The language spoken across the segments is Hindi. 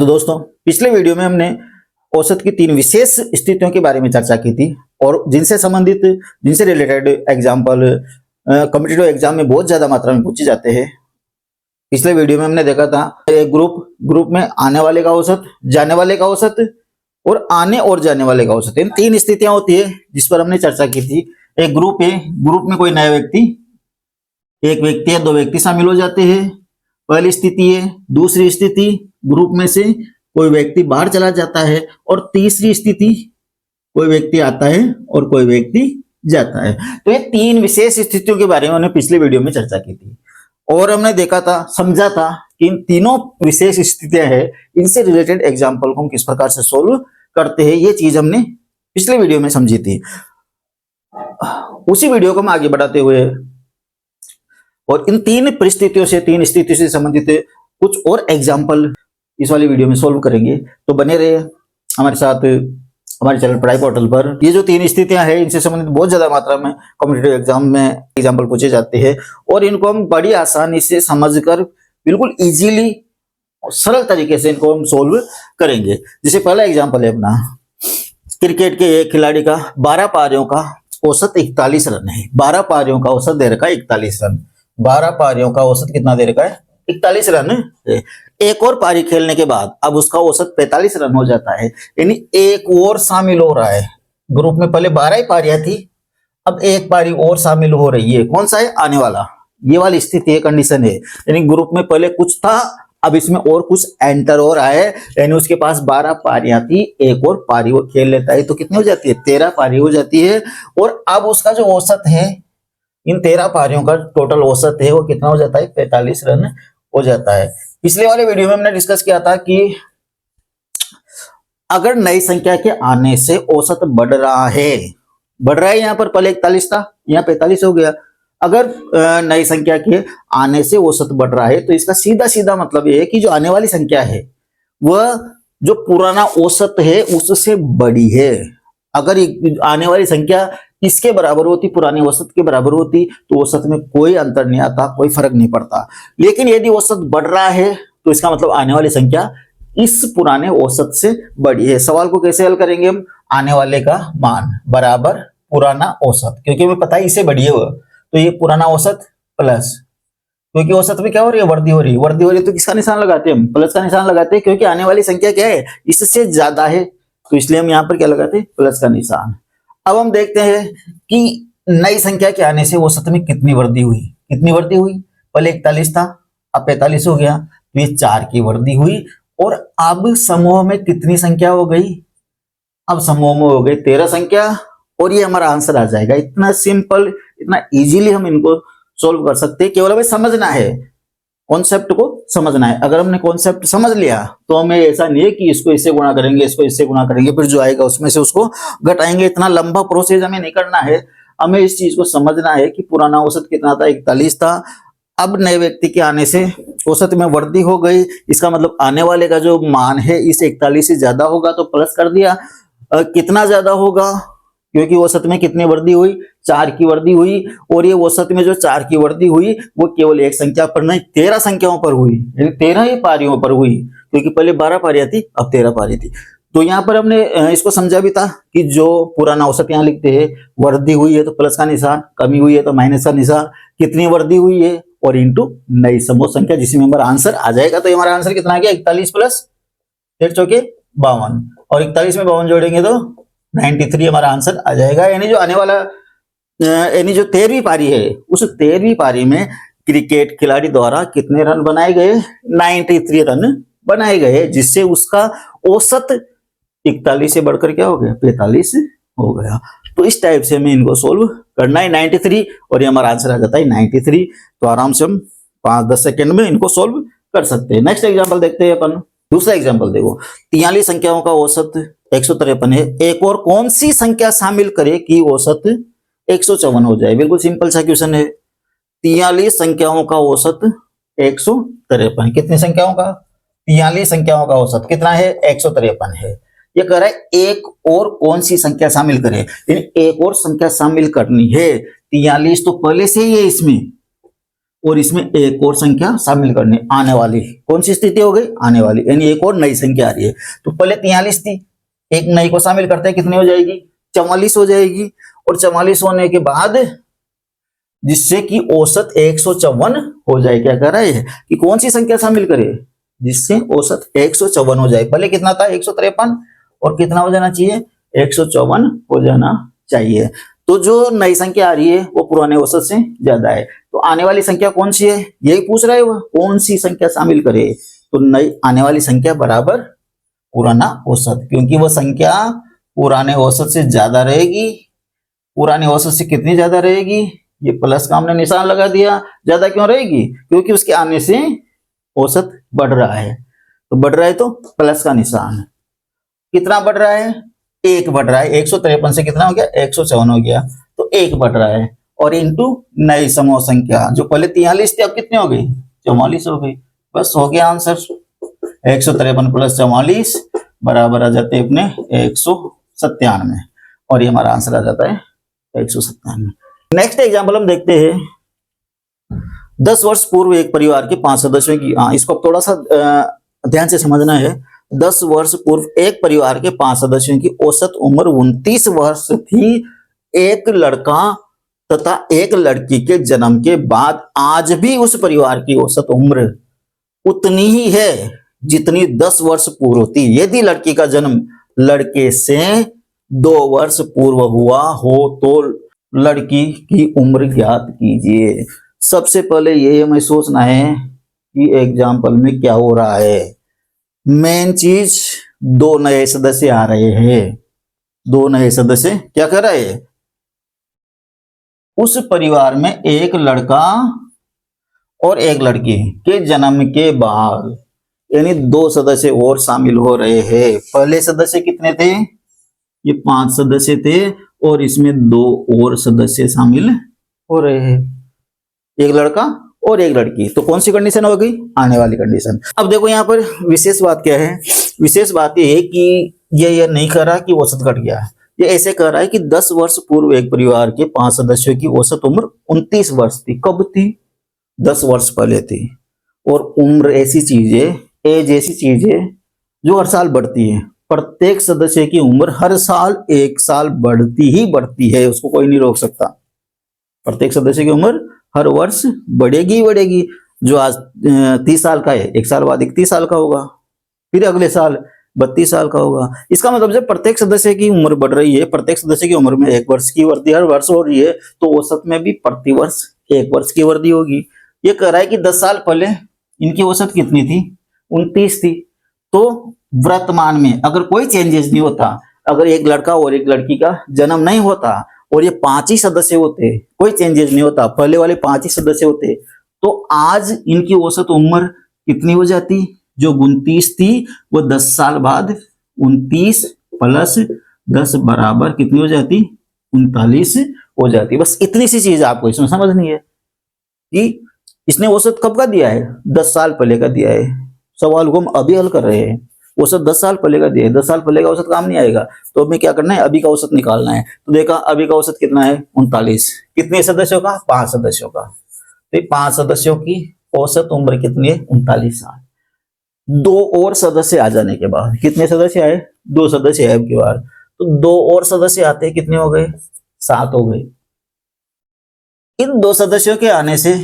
तो दोस्तों, पिछले वीडियो में हमने औसत की तीन विशेष स्थितियों के बारे में चर्चा की थी और जिनसे रिलेटेड एग्जाम्पल कॉम्पिटिटिव एग्जाम में बहुत ज्यादा मात्रा में पूछे जाते हैं। पिछले वीडियो में हमने देखा था एक ग्रुप में आने वाले का औसत, जाने वाले का औसत और आने और जाने वाले का औसत, इन तीन स्थितियां होती है जिस पर हमने चर्चा की थी। एक ग्रुप है, ग्रुप में कोई नया व्यक्ति, एक व्यक्ति या दो व्यक्ति शामिल हो जाते हैं, पहली स्थिति है। दूसरी स्थिति, ग्रुप में से कोई व्यक्ति बाहर चला जाता है और तीसरी स्थिति, कोई व्यक्ति आता है और कोई व्यक्ति जाता है। तो ये तीन विशेष स्थितियों के बारे में हमने पिछले वीडियो में चर्चा की थी और हमने देखा था, समझा था कि इन तीनों विशेष स्थितियां हैं, इनसे रिलेटेड एग्जाम्पल को हम किस प्रकार से सोल्व करते हैं, ये चीज हमने पिछले वीडियो में समझी थी। उसी वीडियो को हम आगे बढ़ाते हुए और इन तीन परिस्थितियों से, तीन स्थितियों से संबंधित कुछ और एग्जाम्पल इस वाली वीडियो में सोल्व करेंगे। तो बने रहे हमारे साथ हमारे चैनल पढ़ाई पोर्टल पर। ये जो तीन स्थितियां हैं, इनसे संबंधित बहुत ज्यादा मात्रा में कॉम्पिटिटिव एग्जाम में एग्जाम्पल पूछे जाते हैं और इनको हम बड़ी आसानी से समझकर बिल्कुल इजीली सरल तरीके से इनको हम सोल्व करेंगे। जैसे पहला एग्जाम्पल है अपना, क्रिकेट के एक खिलाड़ी का 12 पारियों का औसत 41 रन है। 12 पारियों का औसत दे रखा है 41 रन। 12 पारियों का औसत कितना दे रखा है? 41 रन है। एक और पारी खेलने के बाद अब उसका औसत 45 रन हो जाता है, यानी एक और शामिल हो रहा है। ग्रुप में पहले 12 ही पारियां थी, अब एक पारी और शामिल हो रही है। कौन सा है? आने वाला। ये वाली स्थिति है, कंडीशन है। यानी ग्रुप में पहले कुछ था, अब इसमें और कुछ एंटर हो रहा है, यानी उसके पास 12 पारियां थी, एक और पारी वो खेल लेता है तो कितनी हो जाती है? 13 पारी हो जाती है। और अब उसका जो औसत है, इन 13 पारियों का टोटल औसत है, वो कितना हो जाता है? 45 रन हो जाता है। पिछले वाले वीडियो में हमने डिस्कस किया था कि अगर नई संख्या के आने से औसत बढ़ रहा है, यहाँ पर पहले 41 था, यहाँ 45 हो गया। अगर नई संख्या के आने से औसत बढ़ रहा है तो इसका सीधा सीधा मतलब ये है कि जो आने वाली संख्या है वह जो पुराना औसत है उससे बड़ी है। अगर आने वाली संख्या इसके बराबर होती, पुराने औसत के बराबर होती, तो औसत में कोई अंतर नहीं आता, कोई फर्क नहीं पड़ता। लेकिन यदि औसत बढ़ रहा है तो इसका मतलब आने वाली संख्या इस पुराने औसत से बड़ी है। सवाल को कैसे हल करेंगे हम? आने वाले का मान बराबर पुराना औसत, क्योंकि हमें पता है इससे बड़ी है वो, तो ये पुराना औसत प्लस, क्योंकि औसत में क्या हो रही है? वृद्धि हो रही है। वृद्धि हो रही है तो किसका निशान लगाते हैं हम? प्लस का निशान लगाते हैं, क्योंकि आने वाली संख्या क्या है? इससे ज्यादा है, तो इसलिए हम यहाँ पर क्या लगाते हैं? प्लस का निशान। अब हम देखते हैं कि नई संख्या के आने से औसत में कितनी वृद्धि हुई। कितनी वृद्धि हुई? पहले 41 था, अब 45 हो गया, तो ये 4 की वृद्धि हुई। और अब समूह में कितनी संख्या हो गई? अब समूह में हो गई 13 संख्या और ये हमारा आंसर आ जाएगा। इतना सिंपल, इतना इजीली हम इनको सोल्व कर सकते हैं। केवल हमें समझना है, कॉन्सेप्ट को समझना है। अगर हमने कॉन्सेप्ट समझ लिया तो हमें ऐसा नहीं है कि इसको इससे गुणा करेंगे, इसको इससे गुणा करेंगे, फिर जो आएगा उसमें से उसको घटाएंगे। इतना लंबा प्रोसेस हमें नहीं करना है। हमें इस चीज को समझना है कि पुराना औसत कितना था? 41 था। अब नए व्यक्ति के आने से औसत में वृद्धि हो गई, इसका मतलब आने वाले का जो मान है इस 41 से ज्यादा होगा, तो प्लस कर दिया। कितना ज्यादा होगा? क्योंकि औसत में कितनी वृद्धि हुई? 4 की वृद्धि हुई। और ये औसत में जो 4 की वृद्धि हुई वो केवल एक संख्या पर नहीं, 13 संख्याओं पर हुई, यानी 13 ही पारियों पर हुई, क्योंकि पहले 12 पारियां थी, अब 13 पारी थी। तो यहाँ पर हमने इसको समझा भी था कि जो पुराना औसत यहाँ लिखते हैं, वृद्धि हुई है तो प्लस का निशान, कमी हुई है तो माइनस का निशान, कितनी वृद्धि हुई है और इंटू नई समूह संख्या, जिसमें हमारा आंसर आ जाएगा। तो हमारा आंसर कितना आ गया? 41 प्लस 13 चौके 52, और 41 में 52 जोड़ेंगे तो 93 हमारा आंसर आ जाएगा। यानी जो आने वाला, यानी जो 13वीं पारी है, उस 13वीं पारी में क्रिकेट खिलाड़ी द्वारा कितने रन बनाए गए? 93 रन बनाए गए, जिससे उसका औसत 41 से बढ़कर क्या हो गया? 45 हो गया। तो इस टाइप से हमें इनको सोल्व करना है, 93, और ये हमारा आंसर आ जाता है 93। तो आराम से हम 5-10 सेकेंड में इनको सोल्व कर सकते हैं। नेक्स्ट एग्जाम्पल देखते हैं अपन। दूसरा एग्जाम्पल देखो, 43 संख्याओं का औसत 153 है। एक और कौन सी संख्या शामिल करे कि औसत 154 हो जाए? बिल्कुल सिंपल सा क्वेश्चन है। 43 संख्याओं का औसत 153। कितनी संख्याओं का? 43 संख्याओं का औसत कितना है? 153 है। ये कह रहा है एक और कौन सी संख्या शामिल करे, यानी एक और संख्या शामिल करनी है। 43 तो पहले से ही है इसमें, और इसमें एक और संख्या शामिल करनी, आने वाली। कौन सी स्थिति हो गई? आने वाली, यानी एक और नई संख्या आ रही है। तो पहले 43 थी, एक नई को शामिल करते हैं, कितनी हो जाएगी? 44 हो जाएगी। और 44 होने के बाद जिससे कि औसत 154 हो जाए। क्या कह रहा है कि कौन सी संख्या शामिल करे जिससे औसत 154 हो जाए? पहले कितना था? 153, और कितना हो जाना चाहिए? 154 हो जाना चाहिए। तो जो नई संख्या आ रही है वो पुराने औसत से ज्यादा है। तो आने वाली संख्या कौन सी है यही पूछ रहा है वो, कौन सी संख्या शामिल करे? तो नई आने वाली संख्या बराबर पुराना औसत, क्योंकि वो संख्या पुराने औसत से ज्यादा रहेगी। पुराने औसत से कितनी ज्यादा रहेगी? ये प्लस का हमने निशान लगा दिया। ज्यादा क्यों रहेगी? क्योंकि उसके आने से औसत बढ़ रहा है। तो बढ़ रहा है तो प्लस का निशान। कितना बढ़ रहा है? एक बढ़ रहा है। 153 से कितना हो गया? 154 हो गया। तो एक बढ़ रहा है। और इंटू नई समूह संख्या, जो पहले 43 थी अब कितनी हो गई? 44 हो गई। बस हो गया आंसर। 153 प्लस 44 बराबर आ जाते हैं अपने 197, और ये हमारा आंसर आ जाता है 197। नेक्स्ट एग्जाम्पल हम देखते हैं। 10 वर्ष पूर्व एक परिवार के 5 सदस्यों की, इसको थोड़ा सा ध्यान से समझना है। 10 वर्ष पूर्व एक परिवार के 5 सदस्यों की औसत उम्र 29 वर्ष थी। एक लड़का तथा एक लड़की के जन्म के बाद आज भी उस परिवार की औसत उम्र उतनी ही है जितनी 10 वर्ष पूर्व थी। यदि लड़की का जन्म लड़के से 2 वर्ष पूर्व हुआ हो तो लड़की की उम्र ज्ञात कीजिए। सबसे पहले ये हमें सोचना है कि एग्जाम्पल में क्या हो रहा है। मेन चीज, 2 नए सदस्य आ रहे हैं। 2 नए सदस्य क्या कर रहे हैं? उस परिवार में एक लड़का और एक लड़की के जन्म के बाद, यानी 2 सदस्य और शामिल हो रहे हैं। पहले सदस्य कितने थे? ये 5 सदस्य थे, और इसमें 2 और सदस्य शामिल हो रहे हैं, एक लड़का और एक लड़की। तो कौन सी कंडीशन हो गई? आने वाली कंडीशन। अब देखो यहाँ पर विशेष बात क्या है? विशेष बात यह है कि ये नहीं कह रहा कि औसत घट गया, ये ऐसे कह रहा है कि 10 वर्ष पूर्व एक परिवार के 5 सदस्यों की औसत उम्र 29 वर्ष थी। कब थी? 10 वर्ष पहले थी। और उम्र ऐसी चीज है, एज ऐसी चीज है जो हर साल बढ़ती है। प्रत्येक सदस्य की उम्र हर साल 1 साल बढ़ती ही बढ़ती है, उसको कोई नहीं रोक सकता। प्रत्येक सदस्य की उम्र हर वर्ष बढ़ेगी ही बढ़ेगी। जो आज 30 साल का है, 1 साल बाद 31 साल का होगा, फिर अगले साल 32 साल का होगा। इसका मतलब जब प्रत्येक सदस्य की उम्र बढ़ रही है, प्रत्येक सदस्य की उम्र में 1 वर्ष की वृद्धि हर वर्ष हो रही है, तो औसत में भी प्रति वर्ष 1 वर्ष की वृद्धि होगी। ये कह रहा है कि 10 साल पहले इनकी औसत कितनी थी? 29 थी। तो वर्तमान में अगर कोई चेंजेस नहीं होता, अगर एक लड़का और एक लड़की का जन्म नहीं होता और ये 5 ही सदस्य होते, कोई चेंजेस नहीं होता, पहले वाले 5 ही सदस्य होते, तो आज इनकी औसत उम्र कितनी हो जाती? जो 29 थी वो 10 साल बाद 29 प्लस 10 बराबर कितनी हो जाती? 39 हो जाती। बस इतनी सी चीज आपको इसमें समझनी है कि इसने औसत कब का दिया है? 10 साल पहले का दिया है। सवाल को हम अभी हल कर रहे हैं, औसत 10 साल पहले का दिया है। 10 साल पहले का औसत काम नहीं आएगा, तो हमें क्या करना है? अभी का औसत निकालना है। तो देखा अभी का औसत कितना है? 39। कितने सदस्यों का? 5 सदस्यों का। तो 5 सदस्यों की औसत उम्र कितनी है? 39 साल। 2 और सदस्य आ जाने के बाद, कितने सदस्य आए? 2 सदस्य आए के बाद, तो 2 और सदस्य आते कितने हो गए? 7 हो गए। इन 2 सदस्यों के आने से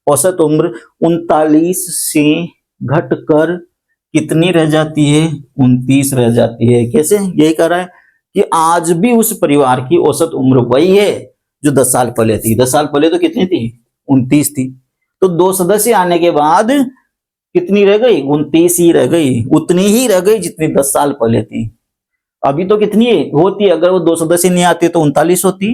औसत उम्र 39 से घटकर कितनी रह जाती है? 29 रह जाती है। कैसे? यही कह रहा है कि आज भी उस परिवार की औसत उम्र वही है जो 10 साल पहले थी। 10 साल पहले तो कितनी थी? 29 थी। तो 2 सदस्य आने के बाद कितनी रह गई? 29 ही रह गई, उतनी ही रह गई जितनी 10 साल पहले थी। अभी तो कितनी होती? अगर वो 2 सदस्य नहीं आते तो 39 होती,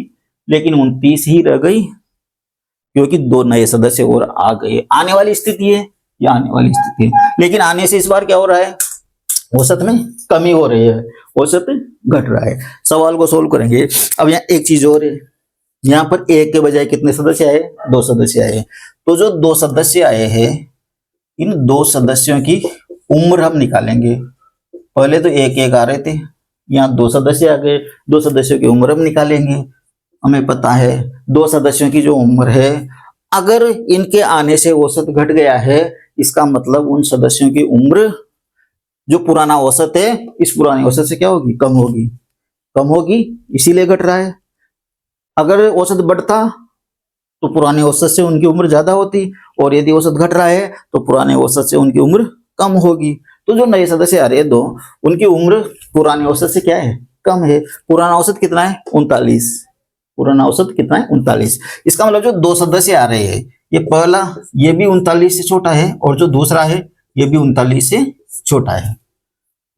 लेकिन 29 ही रह गई क्योंकि 2 नए सदस्य और आ गए। आने वाली स्थिति है, या आने वाली स्थिति है। लेकिन आने से इस बार क्या हो रहा है? औसत में कमी हो रही है, औसत घट रहा है। सवाल को सोल्व करेंगे। अब यहाँ एक चीज और है, यहाँ पर 1 के बजाय कितने सदस्य आए? 2 सदस्य आए। तो जो 2 सदस्य आए हैं, इन 2 सदस्यों की उम्र हम निकालेंगे। पहले तो 1 आ रहे थे, यहाँ 2 सदस्य आ गए, 2 सदस्यों की उम्र हम निकालेंगे। हमें पता है 2 सदस्यों की जो उम्र है अगर इनके आने से औसत घट गया है, इसका मतलब उन सदस्यों की उम्र जो पुराना औसत है इस पुराने औसत से क्या होगी, कम होगी, कम होगी, इसीलिए घट रहा है। अगर औसत बढ़ता तो पुराने औसत से उनकी उम्र ज्यादा होती, और यदि औसत घट रहा है तो पुराने औसत से उनकी उम्र कम होगी। तो जो नए सदस्य आ रहे हैं दो, उनकी उम्र पुराने औसत से क्या है, कम है। पुराना औसत कितना है, 39। पुराना औसत कितना है, 39। इसका मतलब जो दो सदस्य आ रहे हैं, ये पहला ये भी 39 से छोटा है, और जो दूसरा है ये भी 39 से छोटा है।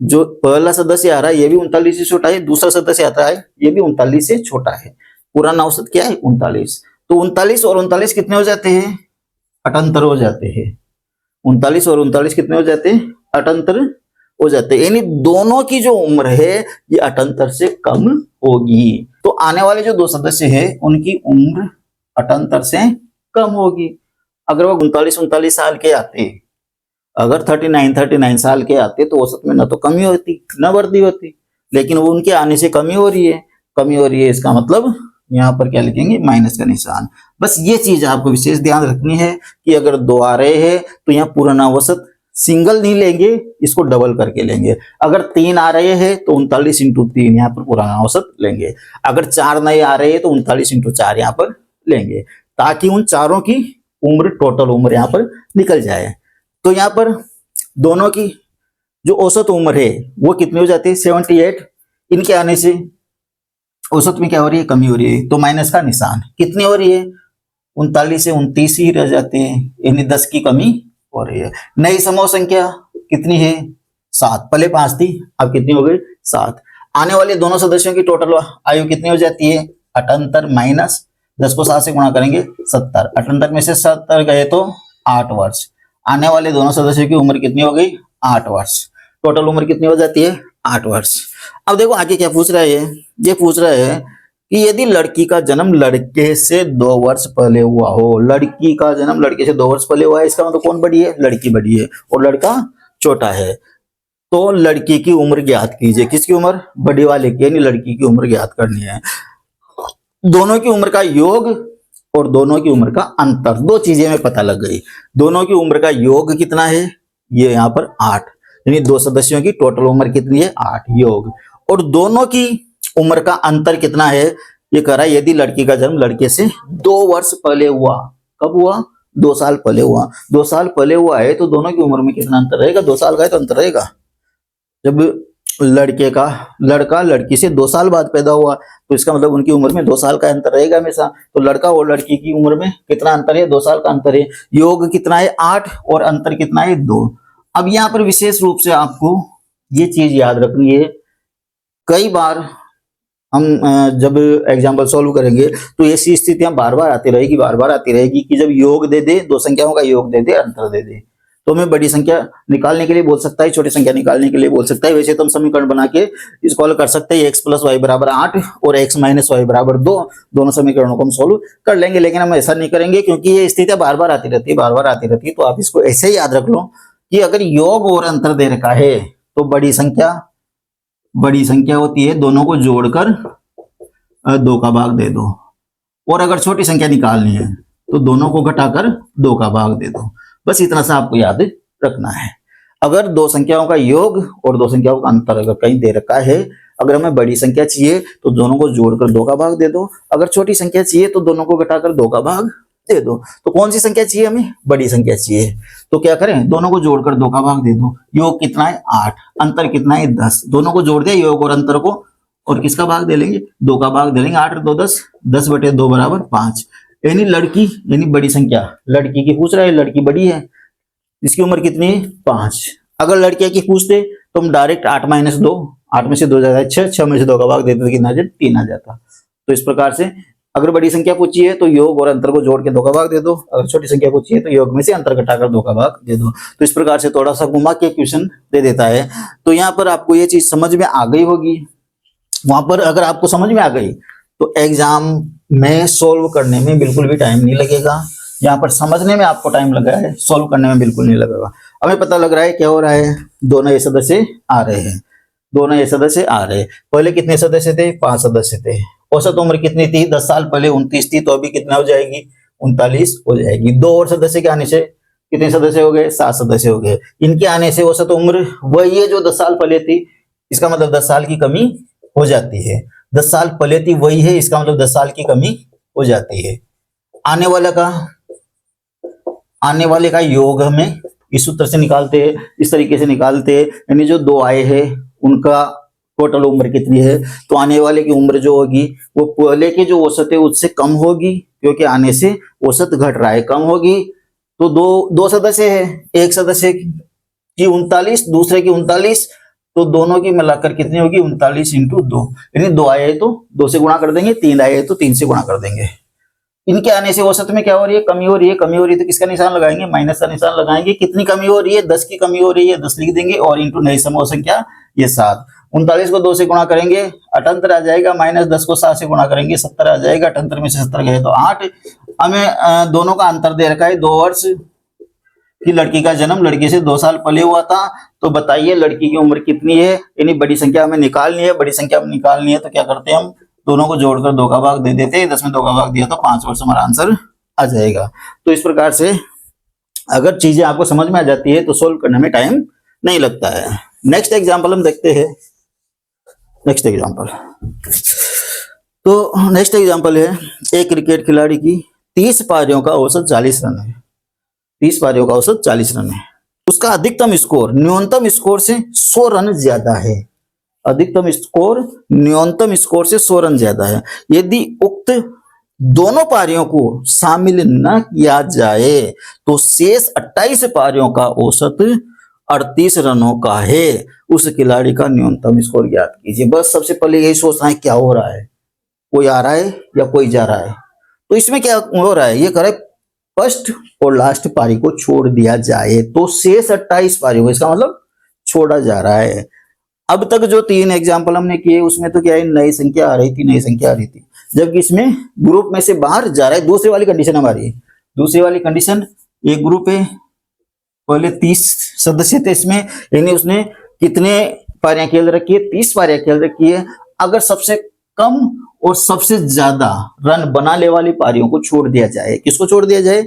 जो पहला सदस्य आ रहा है ये भी 39 से छोटा है, दूसरा सदस्य आता है ये भी 39 से छोटा है। पुराना औसत क्या है, 39। तो 39 और 39 कितने हो जाते हैं, 78 हो जाते हैं। 39 और 39 कितने हो जाते हैं, 78 हो जाते हैं। यानी दोनों की जो उम्र है ये 78 से कम होगी। तो आने वाले जो दो सदस्य हैं उनकी उम्र 78 से कम होगी। अगर वो 39 साल के आते, अगर 39 साल के आते तो औसत में न तो कमी होती न वृद्धि होती, लेकिन वो उनके आने से कमी हो रही है, कमी हो रही है। इसका मतलब यहाँ पर क्या लिखेंगे, माइनस का निशान। बस ये चीज आपको विशेष ध्यान रखनी है कि अगर दो आ रहे हैं तो यहाँ पुराना औसत सिंगल नहीं लेंगे, इसको डबल करके लेंगे। अगर तीन आ रहे हैं तो 39 इंटू 3 यहाँ पर पुराना औसत लेंगे। अगर चार नए आ रहे हैं तो 39 इंटू 4 यहाँ पर लेंगे, ताकि उन चारों की उम्र, टोटल उम्र यहाँ पर निकल जाए। तो यहाँ पर दोनों की जो औसत उम्र है वो कितनी हो जाती है, 78। इनके आने से औसत में क्या हो रही है, कमी हो रही है, तो माइनस का निशान। कितनी हो रही है, 39 से 29 ही रह जाते हैं, यानी 10 की कमी हो रही है। नई समूह संख्या कितनी है, 7। पहले 5 थी, अब कितनी हो गई, 7। आने वाले दोनों सदस्यों की टोटल आयु कितनी हो जाती है, 78 माइनस 10 को 7 से गुणा करेंगे 70। 78 में से 70 गए तो 8 वर्ष। आने वाले दोनों सदस्यों की उम्र कितनी हो गई, 8 वर्ष। टोटल उम्र कितनी हो जाती है, 8 वर्ष। अब देखो आगे क्या पूछ रहा है, ये पूछ रहा है कि यदि लड़की का जन्म लड़के से 2 वर्ष पहले हुआ हो, लड़की का जन्म लड़के से 2 वर्ष पहले हुआ है, इसका मतलब कौन बड़ी है, लड़की बड़ी है और लड़का छोटा है। तो लड़की की उम्र ज्ञात कीजिए। किसकी उम्र, बड़ी वाले की, यानी लड़की की उम्र ज्ञात करनी है। दोनों की उम्र का योग और दोनों की उम्र का अंतर, दो चीजें में पता लग गई। दोनों की उम्र का योग कितना है, ये यहाँ पर 8, यानी दो सदस्यों की टोटल उम्र कितनी है, 8 योग। और दोनों की उम्र का अंतर कितना है, ये कह रहा है यदि लड़की का जन्म लड़के से 2 वर्ष पहले हुआ। कब हुआ, 2 साल पहले हुआ। 2 साल पहले हुआ है तो दोनों की उम्र में कितना अंतर रहेगा, 2 साल का है तो अंतर रहेगा। जब लड़का लड़की से 2 साल बाद पैदा हुआ तो इसका मतलब उनकी उम्र में 2 साल का अंतर रहेगा हमेशा। तो लड़का और लड़की की उम्र में कितना अंतर है, 2 साल का अंतर है। योग कितना है, 8, और अंतर कितना है, 2। अब यहाँ पर विशेष रूप से आपको ये चीज याद रखनी है, कई बार हम जब एग्जाम्पल सॉल्व करेंगे तो ऐसी स्थितियां बार बार आती रहेगी कि जब योग दे दे, दो संख्याओं का योग दे दे, अंतर दे दे, तो हमें बड़ी संख्या निकालने के लिए बोल सकता है, छोटी संख्या निकालने के लिए बोल सकता है। वैसे तो हम समीकरण बना के इसको हल कर सकते हैं, x + y = 8 और x - y = 2, दोनों समीकरणों को हम सोल्व कर लेंगे। लेकिन हम ऐसा नहीं करेंगे क्योंकि ये स्थितियां बार बार आती रहती है। तो आप इसको ऐसे ही याद रख लो कि अगर योग और अंतर दे रखा है तो बड़ी संख्या होती है, दोनों को जोड़कर 2 का भाग दे दो। और अगर छोटी संख्या निकालनी है तो दोनों को घटाकर 2 का भाग दे दो। बस इतना सा आपको याद रखना है। अगर दो संख्याओं का योग और दो संख्याओं का अंतर अगर कहीं दे रखा है, अगर हमें बड़ी संख्या चाहिए तो दोनों को जोड़कर 2 का भाग दे दो, अगर छोटी संख्या चाहिए तो दोनों को घटाकर 2 का भाग दे दो। तो कौन सी संख्या चाहिए हमें, बड़ी संख्या चाहिए। तो क्या करें, दोनों को जोड़कर 2 का भाग दे दो। योग कितना है, 8, अंतर कितना है, 10। दोनों को जोड़ दिया, योग और अंतर को, और किसका भाग दे लेंगे, 2 का भाग दे लेंगे। 8 और 2 10, 10/2 = 5। यानी लड़की, यानी बड़ी संख्या, लड़की की पूछ रहा है, लड़की बड़ी है, इसकी उम्र कितनी है, 5। अगर लड़कियां की पूछते तो हम डायरेक्ट 8 - 2, 8 में से 2 जाता है 6, 6 में से 2 का भाग देते तो कितना आ जाता, 3 आ जाता। तो इस प्रकार से अगर बड़ी संख्या पूछी है तो योग और अंतर को जोड़ के 2 का भाग दे दो, अगर छोटी संख्या पूछी है तो योग में से अंतर घटाकर 2 का भाग दे दो। तो इस प्रकार से थोड़ा सा घुमा के क्वेश्चन दे देता है। तो यहाँ पर आपको ये चीज समझ में आ गई होगी। वहां पर अगर आपको समझ में आ गई तो एग्जाम में सोल्व करने में बिल्कुल भी टाइम नहीं लगेगा। यहाँ पर समझने में आपको टाइम लगा है, सोल्व करने में बिल्कुल नहीं लगेगा। हमें पता लग रहा है क्या हो रहा है, दोनों ये सदस्य आ रहे हैं, दोनों ये सदस्य आ रहे हैं। पहले कितने सदस्य थे, 5 सदस्य थे। औसत उम्र कितनी थी, 10 साल पहले 29 थी, तो अभी कितना हो जाएगी, 39 हो जाएगी। 2 और सदस्य के आने से कितने सदस्य हो गए? 7 सदस्य हो गए। इनके आने से औसत उम्र वही है जो 10 साल पहले थी, इसका मतलब 10 साल की कमी हो जाती है। 10 साल पहले थी वही है, इसका मतलब 10 साल की कमी हो जाती है। आने वाले का योग हमें इस सूत्र से निकालते हैं, इस तरीके से निकालते हैं, यानी जो 2 आए हैं उनका टोटल उम्र कितनी है, तो आने वाले की उम्र जो होगी वो पहले के जो औसत है उससे कम होगी, क्योंकि आने से औसत घट रहा है, कम होगी। तो दो सदस्य है, एक सदस्य की 39, दूसरे की 39, तो दोनों की मिलाकर कितनी होगी? 39 इंटू 2, यानी 2 आए तो 2 से गुणा कर देंगे, 3 आए तो 3 से गुणा कर देंगे। इनके आने से औसत में क्या हो रही है? कमी हो रही है। कमी हो रही है तो किसका निशान लगाएंगे? माइनस का निशान लगाएंगे। कितनी कमी हो रही है? 10 की कमी हो रही है, 10 लिख देंगे और इंटू नई समूह संख्या ये 7। 39 को 2 से गुणा करेंगे 78 आ जाएगा, माइनस 10 को 7 से गुणा करेंगे 70 आ जाएगा, 78 में से 70 गए तो 8। हमें दोनों का अंतर दे रखा है 2 वर्ष की। लड़की का जन्म लड़की से 2 साल पहले हुआ था, तो बताइए लड़की की उम्र कितनी है? यानी बड़ी संख्या हमें निकालनी है। बड़ी संख्या हमें निकालनी है तो क्या करते हैं हम? दोनों को जोड़कर 2 का भाग दे देते हैं। 10 में 2 का भाग दिया तो 5 वर्ष हमारा आंसर आ जाएगा। तो इस प्रकार से अगर चीजें आपको समझ में आ जाती है तो सोल्व करने में टाइम नहीं लगता है। नेक्स्ट एग्जांपल हम देखते हैं। नेक्स्ट एग्जांपल है, एक क्रिकेट खिलाड़ी की 30 पारियों का औसत 40 रन है। 30 पारियों का औसत 40 रन है। उसका अधिकतम स्कोर न्यूनतम स्कोर से 100 रन ज्यादा है। अधिकतम स्कोर न्यूनतम स्कोर से 100 रन ज्यादा है। यदि उक्त दोनों पारियों को शामिल न किया जाए तो शेष 28 पारियों का औसत 38 रनों का है। उस खिलाड़ी का न्यूनतम स्कोर ज्ञात कीजिए। बस सबसे पहले यही सोचना है क्या हो रहा है, कोई आ रहा है या कोई जा रहा है। तो इसमें क्या हो रहा है, ये करे फर्स्ट और लास्ट पारी को छोड़ दिया जाए तो शेष 28 पारी को, इसका मतलब छोड़ा जा रहा है। अब तक जो 3 एग्जाम्पल हमने किए उसमें तो क्या है, नई संख्या आ रही थी, जबकि इसमें ग्रुप में से बाहर जा रहा है। दूसरी वाली कंडीशन हमारी, दूसरी वाली कंडीशन, एक ग्रुप है, पहले 30 सदस्य थे इसमें, यानी उसने कितने पारियां खेल रखी है? 30 पारियां खेल रखी है। अगर सबसे कम और सबसे ज्यादा रन बनाने वाली पारियों को छोड़ दिया जाए, किसको छोड़ दिया जाए?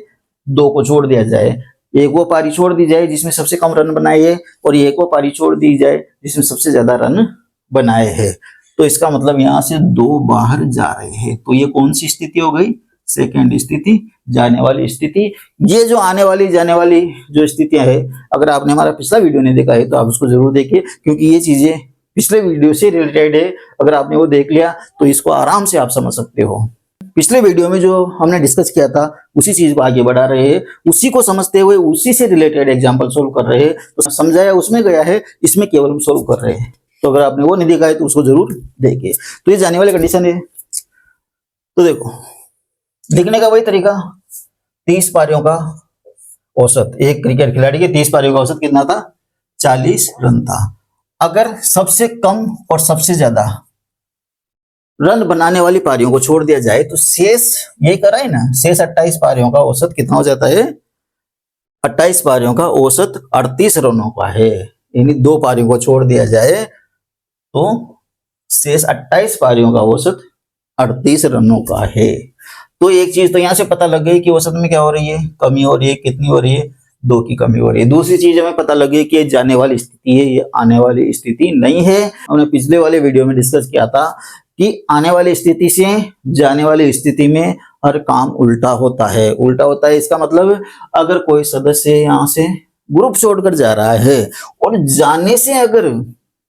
2 को छोड़ दिया जाए। एक वो पारी छोड़ दी जाए जिसमें सबसे कम रन बनाए है, और एक वो पारी छोड़ दी जाए जिसमें सबसे ज्यादा रन बनाए हैं। तो इसका मतलब यहां से 2 बाहर जा रहे हैं। तो ये कौन सी स्थिति हो गई? सेकेंड स्थिति, जाने वाली स्थिति। ये जो आने वाली जाने वाली जो स्थितियां है, अगर आपने हमारा पिछला वीडियो नहीं देखा है तो आप उसको जरूर देखिए, क्योंकि ये चीजें पिछले वीडियो से रिलेटेड है। अगर आपने वो देख लिया तो इसको आराम से आप समझ सकते हो। पिछले वीडियो में जो हमने डिस्कस किया था उसी चीज को आगे बढ़ा रहे हैं, उसी को समझते हुए उसी से रिलेटेड एग्जाम्पल सोल्व कर रहे हैं। तो समझाया उसमें गया है, इसमें केवल हम सोल्व कर रहे हैं। तो अगर आपने वो नहीं देखा है तो उसको जरूर देखिए। तो ये जाने वाली कंडीशन है। तो देखो, लिखने का वही तरीका, 30 पारियों का औसत, एक क्रिकेट खिलाड़ी के 30 पारियों का औसत कितना था? 40 रन था। अगर सबसे कम और सबसे ज्यादा रन बनाने वाली पारियों को छोड़ दिया जाए तो शेष, यही करा है ना, शेष 28 पारियों का औसत कितना हो जाता है? 28 पारियों का औसत 38 रनों का है। यानी 2 पारियों को छोड़ दिया जाए तो शेष 28 पारियों का औसत 38 रनों का है। तो एक चीज तो यहां से पता लग गई कि औसत में क्या हो रही है? कमी हो रही है। कितनी हो रही है? 2 की कमी हो रही है। दूसरी चीज हमें पता लगी कि ये जाने वाली स्थिति है, ये आने वाली स्थिति नहीं है। हमने पिछले वाले वीडियो में डिस्कस किया था कि आने वाली स्थिति से जाने वाली स्थिति में हर काम उल्टा होता है। उल्टा होता है इसका मतलब, अगर कोई सदस्य यहाँ से ग्रुप छोड़कर जा रहा है और जाने से अगर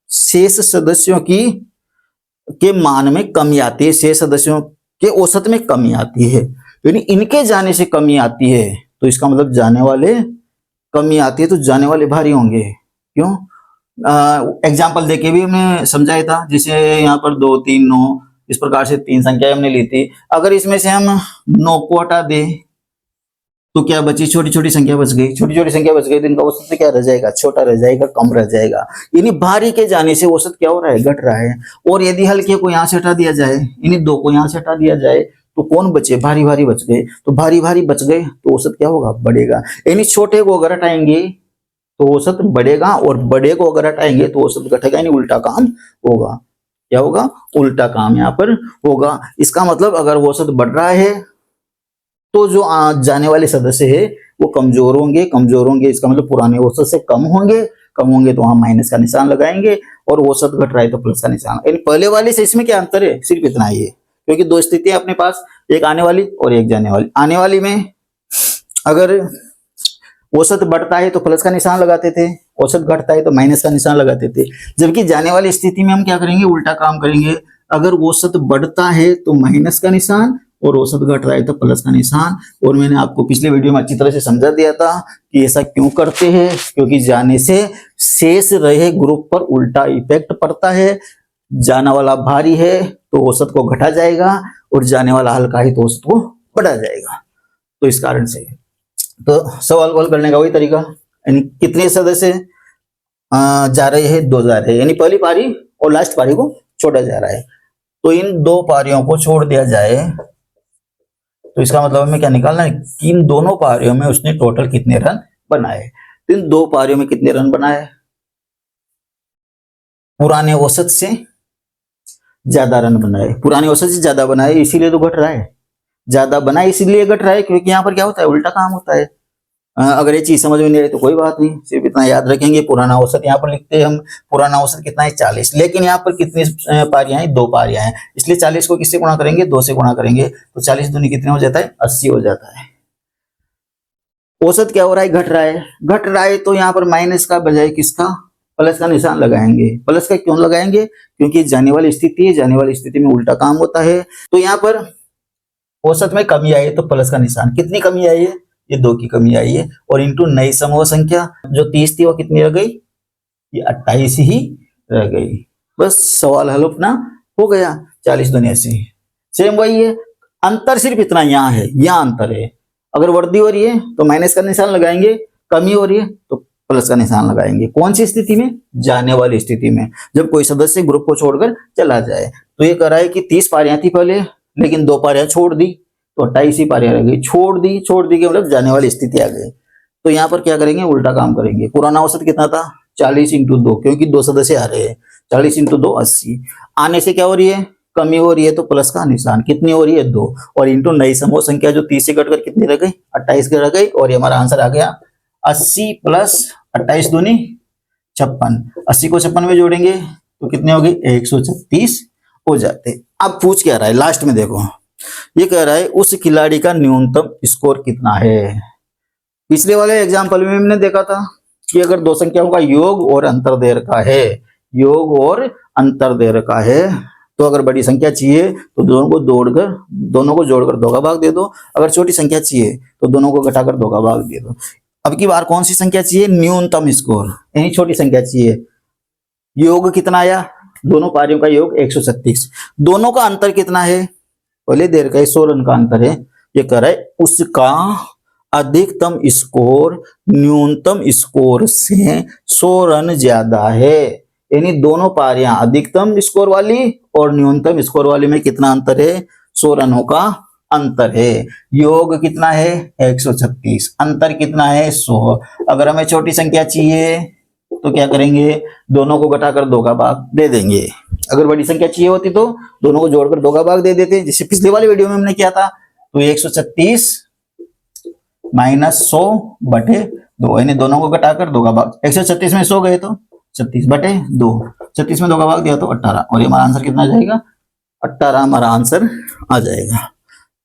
शेष सदस्यों के मान में कमी आती है, शेष सदस्यों के औसत में कमी आती है, यानी इनके जाने से कमी आती है, तो इसका मतलब जाने वाले कमी आती है तो जाने वाले भारी होंगे। क्यों? एग्जाम्पल देके भी हमने समझाया था। जैसे यहाँ पर 2, 3, 9, इस प्रकार से 3 संख्याएं हमने ली थी। अगर इसमें से हम 9 को हटा दे तो क्या बची? छोटी छोटी संख्या बच गई। छोटी छोटी संख्या बच गई तो इनका औसत क्या रह जाएगा? छोटा रह जाएगा, कम रह जाएगा। यानी भारी के जाने से औसत क्या हो रहा है? घट रहा है। और यदि हल्के को यहाँ से हटा दिया जाए, यानी 2 को यहाँ से हटा दिया जाए, तो कौन बचे? भारी भारी बच गए। तो भारी भारी बच गए तो औसत क्या होगा? बढ़ेगा। यानी छोटे को अगर हटाएंगे तो औसत बढ़ेगा, और बड़े को अगर हटाएंगे तो औसत घटेगा, यानी उल्टा काम होगा। क्या होगा? उल्टा काम यहाँ पर होगा। इसका मतलब अगर औसत बढ़ रहा है तो जो जाने वाले सदस्य है वो कमजोर होंगे। कमजोर होंगे इसका मतलब पुराने औसत से कम होंगे। कम होंगे तो वहां माइनस का निशान लगाएंगे, और औसत घट रहा है तो प्लस का निशान। यानी पहले वाले से इसमें क्या अंतर है, सिर्फ इतना ही है, क्योंकि दो स्थितियां अपने पास, एक आने वाली और एक जाने वाली। आने वाली में अगर औसत बढ़ता है तो प्लस का निशान लगाते थे, औसत घटता है तो माइनस का निशान लगाते थे। जबकि जाने वाली स्थिति में हम क्या करेंगे, उल्टा काम करेंगे। अगर औसत बढ़ता है तो माइनस का निशान, और औसत घट रहा है तो प्लस का निशान। और मैंने आपको पिछले वीडियो में अच्छी तरह से समझा दिया था कि ऐसा क्यों करते हैं, क्योंकि जाने से शेष रहे ग्रुप पर उल्टा इफेक्ट पड़ता है। जाने वाला भारी है तो औसत को घटा जाएगा, और जाने वाला हल्का है तो औसत को बढ़ा जाएगा। तो इस कारण से तो सवाल वल करने का वही तरीका, यानी कितने सदस्य जा रहे हैं, 2 जा रहे हैं, यानी पहली पारी और लास्ट पारी को छोड़ा जा रहा है। तो इन 2 पारियों को छोड़ दिया जाए तो इसका मतलब हमें क्या निकालना है कि इन दोनों पारियों में उसने टोटल कितने रन बनाए। तो इन 2 पारियों में कितने रन बनाए, पुराने औसत से ज्यादा रन बनाए। पुराने औसत से ज्यादा बनाए इसीलिए तो घट रहा है, ज्यादा बनाए इसीलिए घट रहा है, क्योंकि यहाँ पर क्या होता है, उल्टा काम होता है। अगर ये चीज समझ में नहीं रही तो कोई बात नहीं, सिर्फ इतना याद रखेंगे। पुराना औसत यहाँ पर लिखते हैं हम, पुराना औसत कितना है 40, लेकिन यहाँ पर कितनी पारियां हैं, 2 पारियां हैं, इसलिए 40 को किससे गुणा करेंगे, 2 से गुणा करेंगे। तो 40 दूनी कितने हो जाता है, 80 हो जाता है। औसत क्या हो रहा है, घट रहा है। घट रहा है तो यहाँ पर माइनस का बजाय किसका, प्लस का निशान लगाएंगे। प्लस का क्यों लगाएंगे, क्योंकि जाने वाली स्थिति है, जाने वाली स्थिति में उल्टा काम होता है। तो यहाँ पर औसत में कमी आई है तो प्लस का निशान। कितनी कमी आई है, ये 2 की कमी आई है, और इंटू नई समूह संख्या जो 30 थी वो कितनी रह गई, ये 28 ही रह गई। बस सवाल हल अपना हो गया, 40 दूनी 80। सेम वही है, अंतर सिर्फ इतना यहाँ है, यहाँ अंतर है। अगर वृद्धि हो रही है तो माइनस का निशान लगाएंगे, कमी हो रही है तो प्लस का निशान लगाएंगे। कौन सी स्थिति में, जाने वाली स्थिति में, जब कोई सदस्य ग्रुप को छोड़कर चला जाए। तो ये कह रहा है कि 30 पारियां थी पहले, लेकिन 2 पारियां छोड़ दी तो 28 ही पारियां रह गई। छोड़ दी के मतलब जाने वाली स्थिति आ गई। तो यहाँ पर क्या करेंगे, उल्टा काम करेंगे। पुराना औसत कितना था, 40 इंटू 2, क्योंकि 2 सदस्य आ रहे हैं, 40 इंटू 2 80। आने से क्या हो रही है, कमी हो रही है तो प्लस का निशान। कितनी हो रही है, 2, और इंटू नई समूह संख्या जो 30 से घटकर कितनी रह गई, 28 की रह गई। और ये हमारा आंसर आ गया 80 प्लस 28 दूनी 56। 80 को 56 में जोड़ेंगे तो कितने हो गए, 136 हो जाते। अब पूछ क्या रहा है, लास्ट में देखो, ये कह रहा है उस खिलाड़ी का न्यूनतम स्कोर कितना है। पिछले वाले एग्जाम्पल में हमने देखा था कि अगर 2 संख्याओं का योग और अंतर दे रखा है, योग और अंतर दे रखा है, तो अगर बड़ी संख्या चाहिए तो दोनों को जोड़कर 2 का भाग दे दो। अगर छोटी संख्या चाहिए तो दोनों को घटाकर 2 का भाग दे दो। अब की बार कौन सी संख्या चाहिए, न्यूनतम स्कोर, यानी छोटी संख्या चाहिए। योग कितना आया, दोनों पारियों का योग 136। दोनों का अंतर कितना है, पहले देर का 100 रन का अंतर है। ये कह रहा है उसका अधिकतम स्कोर न्यूनतम स्कोर से 100 रन ज्यादा है। यानी दोनों पारियां अधिकतम स्कोर वाली और न्यूनतम स्कोर वाली में कितना अंतर है, 100 रनों का अंतर है। योग कितना है, 136, अंतर कितना है, 100। अगर हमें छोटी संख्या चाहिए तो क्या करेंगे, दोनों को घटाकर 2 का भाग दे देंगे। अगर बड़ी संख्या चाहिए होती तो दोनों को जोड़कर 2 का भाग दे देते, जिससे पिछले वाले वीडियो में हमने किया था। तो 136 माइनस 100 बटे 2, यानी दोनों को घटाकर 2 का भाग। 136 में 100 गए तो 36 बटे 2, 36 में 2 का भाग दिया तो 18, और ये हमारा आंसर कितना जाएगा, 18 हमारा आंसर आ जाएगा।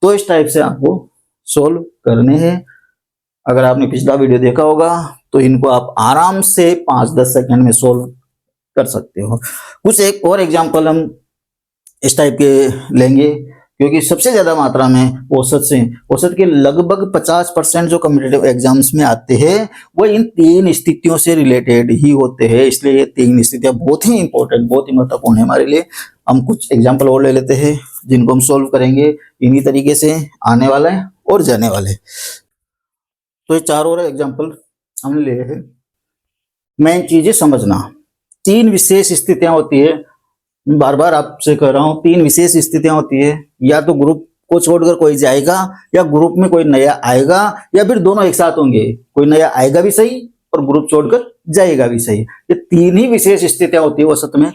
तो इस टाइप से आपको सोल्व करने हैं। अगर आपने पिछला वीडियो देखा होगा तो इनको आप आराम से 5-10 सेकंड में सोल्व कर सकते हो। कुछ एक और एग्जांपल हम इस टाइप के लेंगे, क्योंकि सबसे ज्यादा मात्रा में औसत के लगभग 50% जो कॉम्पिटिटिव एग्जाम्स में आते हैं वो इन 3 स्थितियों से रिलेटेड ही होते हैं। इसलिए ये 3 स्थितियां बहुत ही इंपॉर्टेंट, बहुत ही महत्वपूर्ण है हमारे लिए। हम कुछ एग्जाम्पल और ले लेते हैं जिनको हम सोल्व करेंगे इन्हीं तरीके से, आने वाला है और जाने वाले। तो ये 4 और एग्जाम्पल हमने लिए हैं। मेन चीजें समझना, 3 विशेष स्थितियां होती है, बार बार आपसे कह रहा हूं, 3 विशेष स्थितियां होती है। या तो ग्रुप को छोड़कर कोई जाएगा, या ग्रुप में कोई नया आएगा, या फिर दोनों एक साथ होंगे, कोई नया आएगा भी सही और ग्रुप छोड़कर जाएगा भी सही। ये 3 ही विशेष स्थितियां होती है औसत में।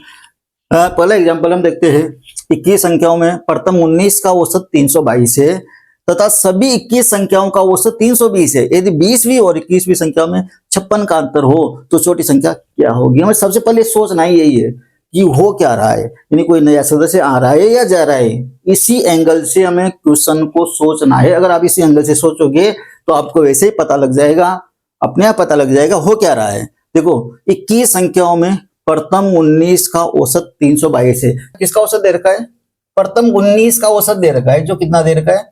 पहला एग्जाम्पल हम देखते हैं, 21 संख्याओं में प्रथम 19 का औसत 322 है, तथा सभी 21 संख्याओं का औसत 320 है। यदि 20वीं और 21वीं संख्या में 56 का अंतर हो तो छोटी संख्या क्या होगी? हमें सबसे पहले सोचना ही यही है कि हो क्या रहा है, यानी कोई नया सदस्य आ रहा है या जा रहा है। इसी एंगल से हमें क्वेश्चन को सोचना है। अगर आप इसी एंगल से सोचोगे तो आपको वैसे ही पता लग जाएगा, अपने आप पता लग जाएगा हो क्या रहा है। देखो 21 संख्याओं में प्रथम 19 का औसत 322 है। किसका औसत दे रखा है? प्रथम 19 का औसत दे रखा है, जो कितना दे रखा है?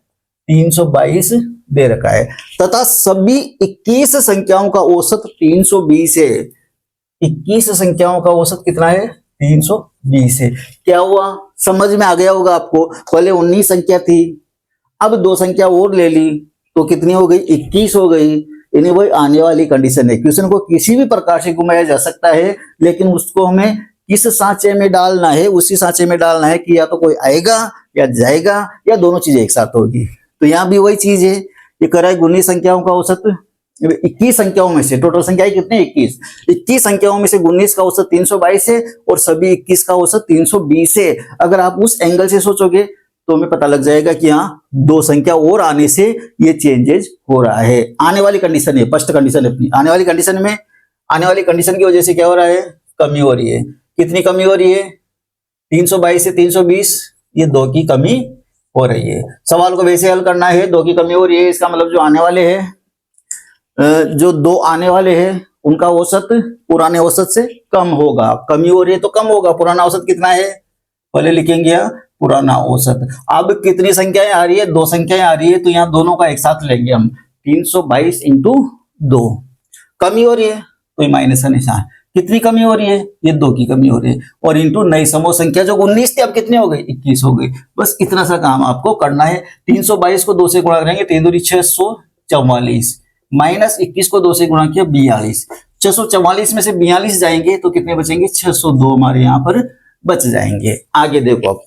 322 दे रखा है। तथा सभी 21 संख्याओं का औसत 320 है। 21 संख्याओं का औसत कितना है? 320 है। क्या हुआ? समझ में आ गया होगा आपको। पहले 19 संख्या थी, अब 2 संख्या और ले ली तो कितनी हो गई? 21 हो गई। यानी वही आने वाली कंडीशन है। क्वेश्चन को किसी भी प्रकार से घुमाया जा सकता है, लेकिन उसको हमें किस सांचे में डालना है, उसी सांचे में डालना है कि या तो कोई आएगा या जाएगा या दोनों चीजें एक साथ होगी। तो यहाँ भी वही चीज है। ये कर रहा है 19 संख्याओं का औसत 21 संख्याओं में से, टोटल संख्याएं कितने? 21 संख्याओं में से 19 का औसत 322 है और सभी 21 का औसत 320 है। अगर आप उस एंगल से सोचोगे तो हमें पता लग जाएगा कि यहाँ 2 संख्या और आने से ये चेंजेस हो रहा है। आने वाली कंडीशन है, फर्स्ट कंडीशन है अपनी। आने वाली कंडीशन में, आने वाली कंडीशन की वजह से क्या हो रहा है? कमी हो रही है। कितनी कमी हो रही है? 322 से 320, ये 2 की कमी हो रही है। सवाल को वैसे हल करना है, 2 की कमी हो रही है, इसका मतलब जो आने वाले हैं, जो 2 आने वाले हैं उनका औसत पुराने औसत से कम होगा। कमी हो रही है तो कम होगा। पुराना औसत कितना है? पहले लिखेंगे पुराना औसत। अब कितनी संख्याएं आ रही है? 2 संख्याएं आ रही है, तो यहाँ दोनों का एक साथ लेंगे हम। 322 इंटू 2। कमी हो रही है तो माइनस का निशान। कितनी कमी हो रही है? ये 2 की कमी हो रही है। और इंटू नई समूह संख्या जो 19 थी अब कितनी हो गई? 21 हो गई। बस इतना सा काम आपको करना है। 322 को 2 से गुणा करेंगे, 3 दूनी 644, माइनस 21 को 2 से गुणा किया 42। 644 में से 42 जाएंगे तो कितने बचेंगे? 602 हमारे यहाँ पर बच जाएंगे। आगे देखो अब,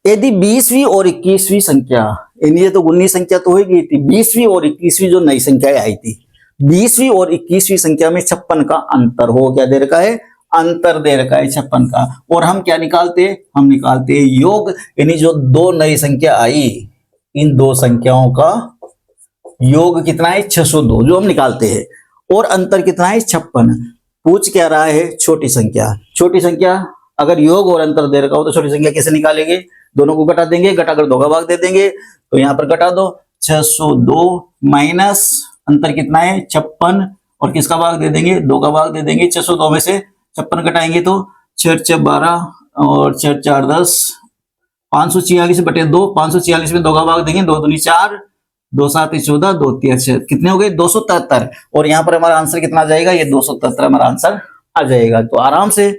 यदि 20वीं और 21वीं संख्या, ये तो 19 संख्या तो हो गई थी, 20वीं और 21वीं जो नई संख्याएं आई थी, 20वीं और 21वीं संख्या में 56 का अंतर हो, क्या दे रखा है? अंतर दे रखा है 56 का। और हम क्या निकालते हैं? हम निकालते हैं योग, यानी जो 2 नई संख्या आई, इन 2 संख्याओं का योग कितना है? 602, जो हम निकालते हैं। और अंतर कितना है? 56। पूछ क्या रहा है? छोटी संख्या। छोटी संख्या अगर योग और अंतर दे रखा हो तो छोटी संख्या कैसे निकालेंगे? दोनों को घटा देंगे, घटाकर 2 का भाग दे देंगे, तो यहाँ पर घटा दो। 602 माइनस अंतर कितना है? 56, और किसका भाग दे देंगे? 2 का भाग दे देंगे। 602 में से 56 घटाएंगे तो 6 6 12 और 4 4 10, 546/2। 546 में 2 का भाग देंगे, 2 दूनी 4, 2 7 14, 2 3 6, कितने हो गए? 273। और यहाँ पर हमारा आंसर कितना आ जाएगा? ये 273 हमारा आंसर आ जाएगा। तो आराम से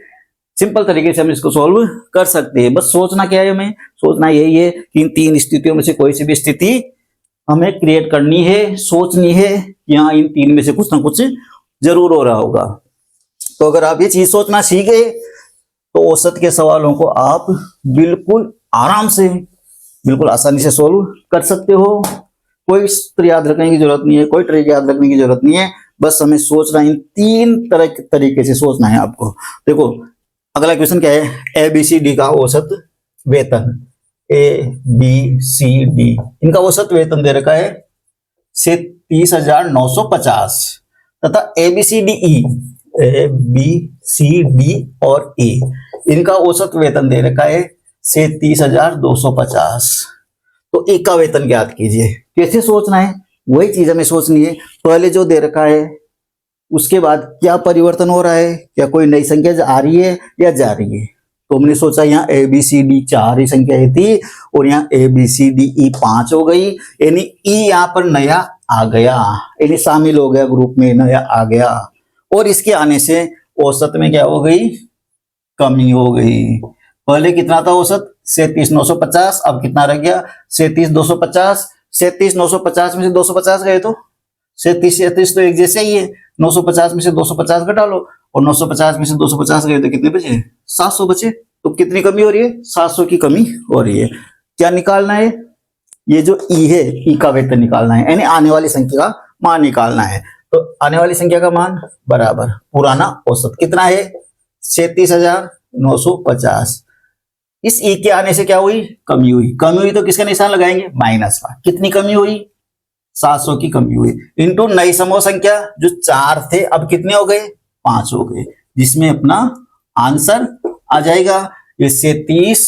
सिंपल तरीके से हम इसको सॉल्व कर सकते हैं। बस सोचना क्या है? हमें सोचना यही है कि इन 3 स्थितियों में से कोई सी भी स्थिति हमें क्रिएट करनी है, सोचनी है कि हाँ इन 3 में से कुछ ना कुछ जरूर हो रहा होगा। तो अगर आप ये चीज सोचना सीख गए तो औसत के सवालों को आप बिल्कुल आराम से, बिल्कुल आसानी से सोल्व कर सकते हो। कोई सूत्र याद रखने की जरूरत नहीं है, कोई ट्रिक याद रखने की जरूरत नहीं है। बस हमें सोचना, इन 3 तरह के तरीके से सोचना है आपको। देखो अगला क्वेश्चन क्या है? ABCD का औसत वेतन, ABCD इनका औसत वेतन दे रखा है 30,950 तथा ABCDE, ABCD और E इनका औसत वेतन दे रखा है 37,250। तो एक का वेतन ज्ञात कीजिए। कैसे सोचना है? वही चीज हमें सोचनी है। पहले जो दे रखा है उसके बाद क्या परिवर्तन हो रहा है, क्या कोई नई संख्या आ रही है या जा रही है। तो हमने सोचा यहाँ ABCD 4 ही संख्या थी और यहाँ ABCDE 5 हो गई, यानी E यहाँ पर नया आ गया, यानी शामिल हो गया ग्रुप में, नया आ गया। और इसके आने से औसत में क्या हो गई? कमी हो गई। पहले कितना था औसत? 37,950, अब कितना रह गया? 37,250। 37,950 में से 250 गए तो 37 तो एक जैसे ही है। 950 में से 250 घटा लो, और 950 में से 250 गए तो कितने बचे? 700 बचे। तो कितनी कमी हो रही है? 700 की कमी हो रही है। क्या निकालना है? ये जो ई है, ई का वेतन निकालना है, यानी आने वाली संख्या का मान निकालना है। तो आने वाली संख्या का मान बराबर पुराना औसत कितना है? 37,950 इस ई के आने से क्या हुई, कमी हुई। कमी हुई तो किसका निशान लगाएंगे, माइनस का। कितनी कमी हुई, 700 की कमी हुई। इनटू नई समूह संख्या जो 4 थे अब कितने हो गए, 5 हो गए, जिसमें अपना आंसर आ जाएगा ये 37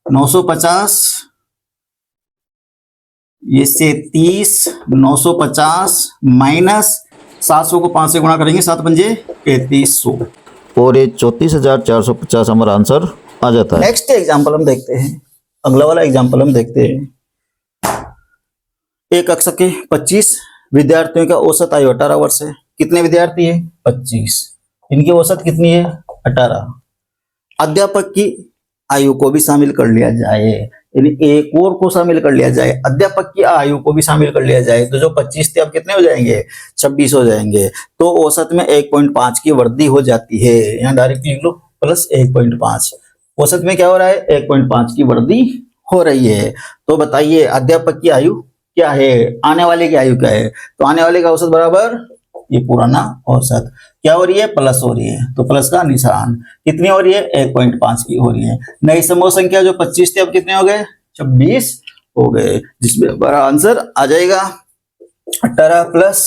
950, ये 37 950 माइनस 700 को 5 से गुणा करेंगे, 7 पंजे 3500 और ये 34,450 हमारा आंसर आ जाता है। नेक्स्ट एग्जाम्पल हम देखते हैं, अगला वाला एग्जाम्पल हम देखते हैं। एक कक्षा के 25 विद्यार्थियों का औसत आयु 18 वर्ष है। कितने विद्यार्थी है, 25। इनकी औसत कितनी है, 18। अध्यापक की आयु को भी शामिल कर लिया जाए, यानी एक और को शामिल कर लिया जाए, अध्यापक की आयु को भी शामिल कर लिया जाए, तो जो 25 थे अब कितने हो जाएंगे, 26 हो जाएंगे। तो औसत में 1.5 की वृद्धि हो जाती है। यहाँ डायरेक्ट लिख लो प्लस 1.5। औसत में क्या हो रहा है, 1.5 की वृद्धि हो रही है। तो बताइए अध्यापक की आयु क्या है, आने वाले की आयु क्या है, तो आने वाले का औसत बराबर ये पुराना औसत क्या हो रही है, प्लस हो रही है, तो प्लस का निशान। कितनी हो रही है, 1.5 की हो रही है। नई समूह संख्या जो 25 थे अब कितने हो गए, 26 हो गए, जिसमें हमारा आंसर आ जाएगा 18 प्लस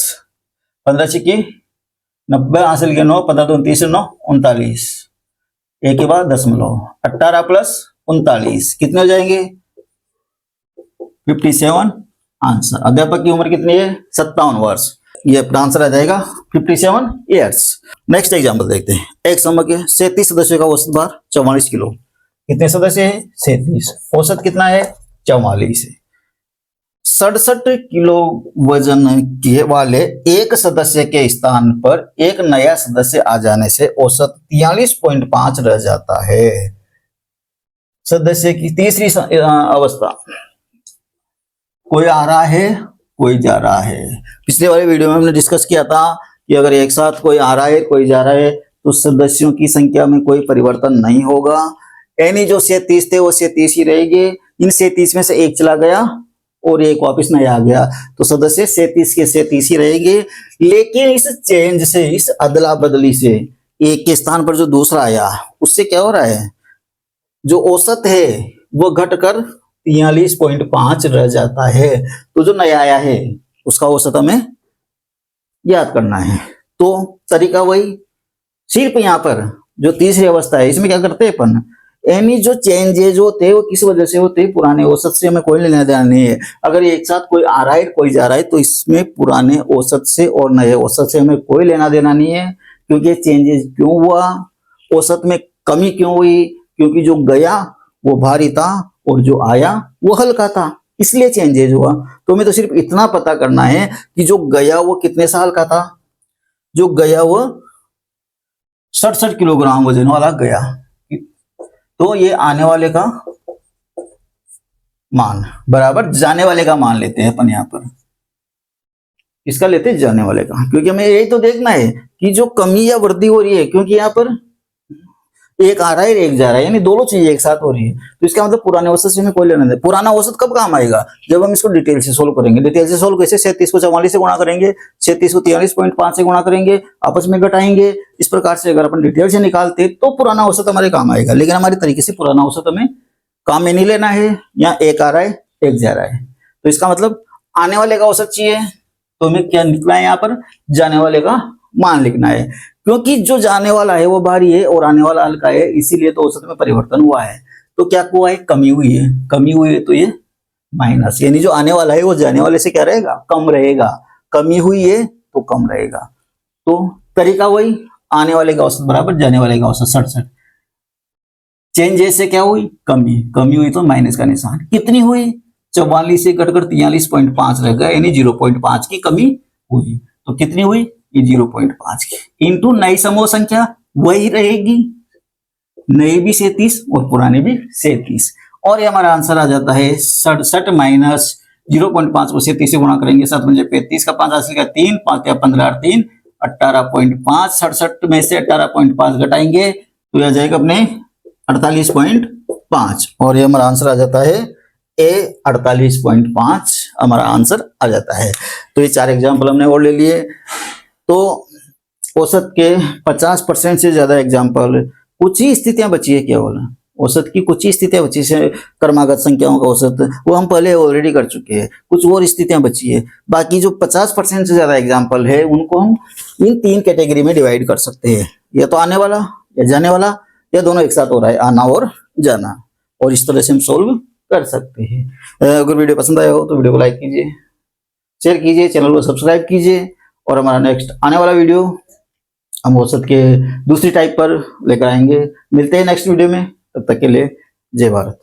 15 छिकी 90 हासिल के 9 15 तो 29 9 39 एक के बाद दशमलव 18 प्लस 39 कितने हो जाएंगे, 57 आंसर। अध्यापक की उम्र कितनी है, 57 वर्ष। ये अपना आंसर आ जाएगा 57 ईयर्स। नेक्स्ट एग्जांपल देखते हैं। एक समूह के 37 सदस्यों का औसत भार 44 किलो। कितने सदस्य है, 37। औसत कितना है, 44 है। 67 किलो वजन के वाले एक सदस्य के स्थान पर एक नया सदस्य आ जाने से औसत 43.5 रह जाता है। सदस्य की तीसरी अवस्था, कोई आ रहा है कोई जा रहा है। पिछले वाले वीडियो में हमने डिस्कस किया था कि अगर एक साथ कोई आ रहा है कोई जा रहा है तो सदस्यों की संख्या में कोई परिवर्तन नहीं होगा, यानी जो 37 थे वो 37 ही रहेंगे। इन 37 में से एक चला गया और एक वापस नया आ गया, तो सदस्य 37 के 37 ही रहेंगे। लेकिन इस चेंज से, इस अदला बदली से एक के स्थान पर जो दूसरा आया उससे क्या हो रहा है, जो औसत है वो घटकर 43.5 रह जाता है। तो जो नया आया है उसका औसत हमें याद करना है। तो तरीका वही, सिर्फ यहाँ पर जो तीसरी अवस्था है इसमें क्या करते हैं अपन, यानी जो चेंजेज होते हैं वो किस वजह से होते हैं, पुराने औसत से हमें कोई लेना देना नहीं है। अगर एक साथ कोई आ रहा है कोई जा रहा है तो इसमें पुराने औसत से और नए औसत से हमें कोई लेना देना नहीं है। क्योंकि चेंजेस क्यों हुआ, औसत में कमी क्यों हुई, क्योंकि जो गया वो भारी था और जो आया वो हल्का था, इसलिए चेंजेज हुआ। तो हमें तो सिर्फ इतना पता करना है कि जो गया वो कितने साल का था, जो गया वो 67 किलोग्राम वजन वाला गया। तो ये आने वाले का मान बराबर जाने वाले का मान लेते हैं अपन, यहाँ पर इसका लेते हैं जाने वाले का, क्योंकि हमें यही तो देखना है कि जो कमी या वृद्धि हो रही है, क्योंकि यहाँ पर एक आ रहा है एक जा रहा है, यानी दोनों चीजें एक साथ हो रही है। तो इसका मतलब पुराने औसत से हमें कोई लेना नहीं। पुराना औसत कब काम आएगा, जब हम इसको डिटेल से सोल्व करेंगे। डिटेल से सोल्व कैसे, 37 को 44 से गुणा करेंगे, 37 को 43.5 से गुणा करेंगे, आपस में घटाएंगे। इस प्रकार से अगर अपन डिटेल से निकालते तो पुराना औसत हमारे काम आएगा। लेकिन हमारे तरीके से पुराना औसत हमें काम में नहीं लेना है। यहाँ एक आ रहा है एक जा रहा है, तो इसका मतलब आने वाले का औसत चाहिए, तो हमें क्या लिखना है, यहाँ पर जाने वाले का मान लिखना है। क्योंकि जो जाने वाला है वो भारी है और आने वाला हल्का है, इसीलिए तो औसत में परिवर्तन हुआ है। तो क्या हुआ है, कमी हुई है। कमी हुई है तो ये माइनस, यानी जो आने वाला है वो जाने वाले से क्या रहेगा, कम रहेगा। कमी हुई है तो कम रहेगा। तो तरीका वही, आने वाले का औसत बराबर जाने वाले का औसत 67। चेंजेस से क्या हुई, कमी। कमी हुई तो माइनस का निशान। कितनी हुई, 44 से घटकर 43.5 रह गया, यानी 0.5 की कमी हुई। तो कितनी हुई, ये 0.5 की इंटू नई समूह संख्या वही रहेगी, नई भी 37 और पुराने भी 37, और ये हमारा आंसर आ जाता है 67 माइनस 0.5 को 37 से गुणा करेंगे, 7 पंजे 35 का 5 हासिल का 3 5 या 15 और 3 18.5। 67 में से 18.5 घटाएंगे तो यह आ जाएगा अपने 48.5, और ये हमारा आंसर आ जाता है ए 48.5 हमारा आंसर आ जाता है। तो ये 4 एग्जाम्पल हमने और ले लिए। तो औसत के 50% से ज्यादा एग्जाम्पल, कुछ ही स्थितियां बची है केवल, औसत की कुछ ही स्थितियां बची से क्रमागत संख्याओं का औसत, वो हम पहले ऑलरेडी कर चुके हैं। कुछ और स्थितियां बची है। बाकी जो 50% से ज्यादा एग्जाम्पल है उनको हम इन 3 कैटेगरी में डिवाइड कर सकते हैं, या तो आने वाला या जाने वाला, या दोनों एक साथ हो रहा है, आना और जाना। और इस तरह से हम सोल्व कर सकते हैं। अगर वीडियो पसंद आया हो तो वीडियो को लाइक कीजिए, शेयर कीजिए, चैनल को सब्सक्राइब कीजिए। और हमारा नेक्स्ट आने वाला वीडियो हम औसत के दूसरी टाइप पर लेकर आएंगे। मिलते हैं नेक्स्ट वीडियो में, तब तक के लिए जय भारत।